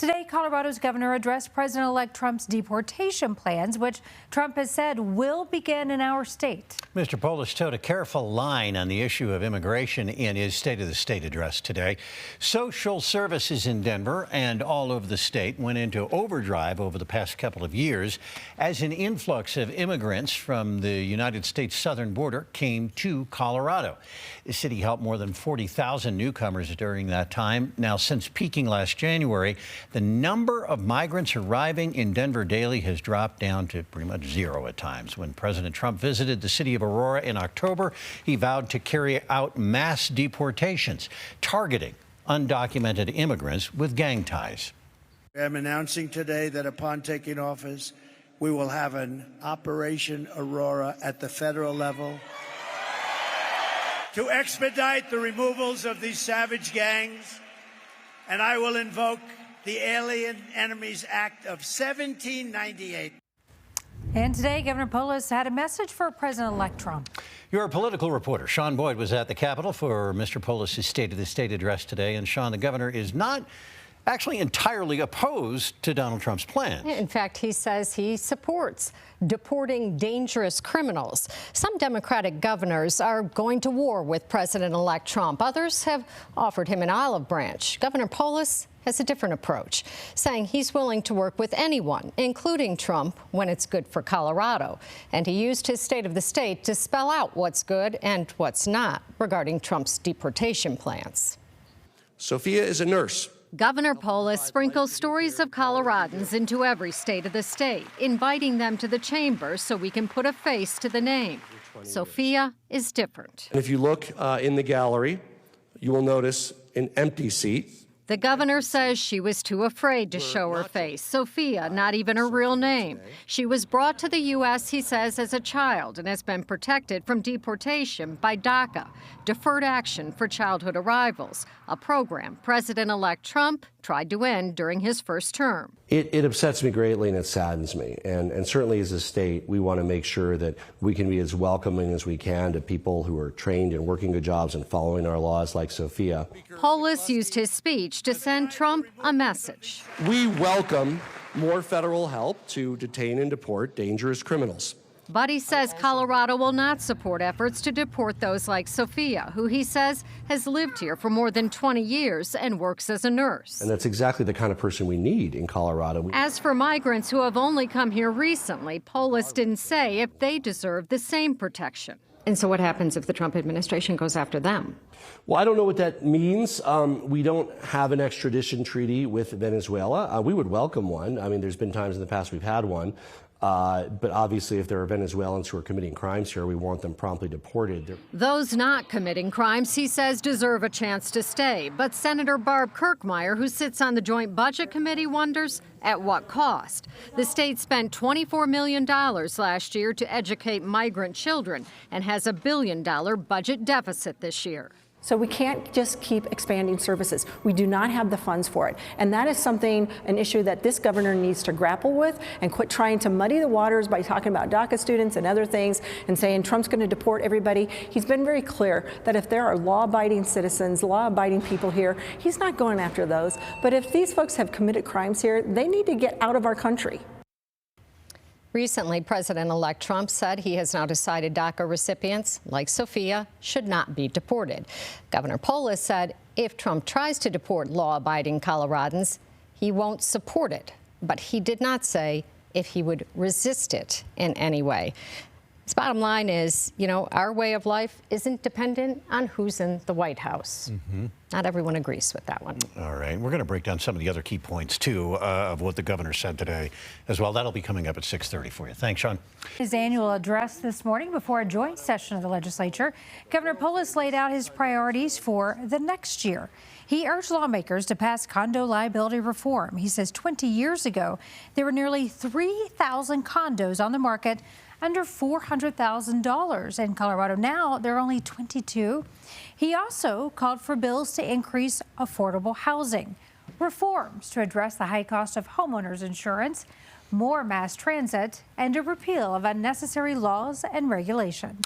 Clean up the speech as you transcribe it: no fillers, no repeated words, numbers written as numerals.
Today, Colorado's governor addressed President-elect Trump's deportation plans, which Trump has said will begin in our state. Mr. Polis towed a careful line on the issue of immigration in his State of the State address today. Social services in Denver and all over the state went into overdrive over the past couple of years as an influx of immigrants from the United States southern border came to Colorado. The city helped more than 40,000 newcomers during that time. Now, since peaking last January, the number of migrants arriving in Denver daily has dropped down to pretty much zero at times. When President Trump visited the city of Aurora in October, he vowed to carry out mass deportations, targeting undocumented immigrants with gang ties. I'm announcing today that upon taking office, we will have an Operation Aurora at the federal level to expedite the removals of these savage gangs, and I will invoke the Alien Enemies Act of 1798. And today, Governor Polis had a message for President-elect Trump. Your political reporter, Sean Boyd, was at the Capitol for Mr. Polis' State of the State address today. And Sean, the governor is not actually entirely opposed to Donald Trump's plans. In fact, he says he supports deporting dangerous criminals. Some Democratic governors are going to war with President-elect Trump. Others have offered him an olive branch. Governor Polis has a different approach, saying he's willing to work with anyone, including Trump, when it's good for Colorado. And he used his State of the State to spell out what's good and what's not regarding Trump's deportation plans. Sophia is a nurse. Governor Polis sprinkles stories of Coloradans into every state of the state, inviting them to the chamber so we can put a face to the name. Sophia is different. And if you look in the gallery, you will notice an empty seat. The governor says she was too afraid to show her face. Sophia, not even her real name. She was brought to the U.S., he says, as a child and has been protected from deportation by DACA, Deferred Action for Childhood Arrivals, a program President-elect Trump tried to end during his first term. It upsets me greatly and it saddens me. And certainly as a state, we want to make sure that we can be as welcoming as we can to people who are trained and working good jobs and following our laws like Sophia. Polis used his speech to send Trump a message. We welcome more federal help to detain and deport dangerous criminals. But he says Colorado will not support efforts to deport those like Sophia, who he says has lived here for more than 20 years and works as a nurse. And that's exactly the kind of person we need in Colorado. As for migrants who have only come here recently, Polis didn't say if they deserve the same protection. And so what happens if the Trump administration goes after them? Well, I don't know what that means. We don't have an extradition treaty with Venezuela. We would welcome one. I mean, there's been times in the past we've had one. But obviously, if there are Venezuelans who are committing crimes here, we want them promptly deported. Those not committing crimes, he says, deserve a chance to stay. But Senator Barb Kirkmeyer, who sits on the Joint Budget Committee, wonders at what cost. The state spent $24 million last year to educate migrant children and has a $1 billion budget deficit this year. So we can't just keep expanding services. We do not have the funds for it. And that is an issue that this governor needs to grapple with and quit trying to muddy the waters by talking about DACA students and other things and saying Trump's going to deport everybody. He's been very clear that if there are law-abiding citizens, law-abiding people here, he's not going after those. But if these folks have committed crimes here, they need to get out of our country. Recently, President-elect Trump said he has now decided DACA recipients, like Sophia, should not be deported. Governor Polis said if Trump tries to deport law-abiding Coloradans, he won't support it. But he did not say if he would resist it in any way. His bottom line is, you know, our way of life isn't dependent on who's in the White House. Not everyone agrees with that one. All right. We're going to break down some of the other key points, too, of what the governor said today as well. That'll be coming up at 6:30 for you. Thanks, Sean. His annual address this morning before a joint session of the legislature, Governor Polis laid out his priorities for the next year. He urged lawmakers to pass condo liability reform. He says 20 years ago, there were nearly 3,000 condos on the market under $400,000 in Colorado. Now there are only 22. He also called for bills to increase affordable housing, reforms to address the high cost of homeowners insurance, more mass transit, and a repeal of unnecessary laws and regulations.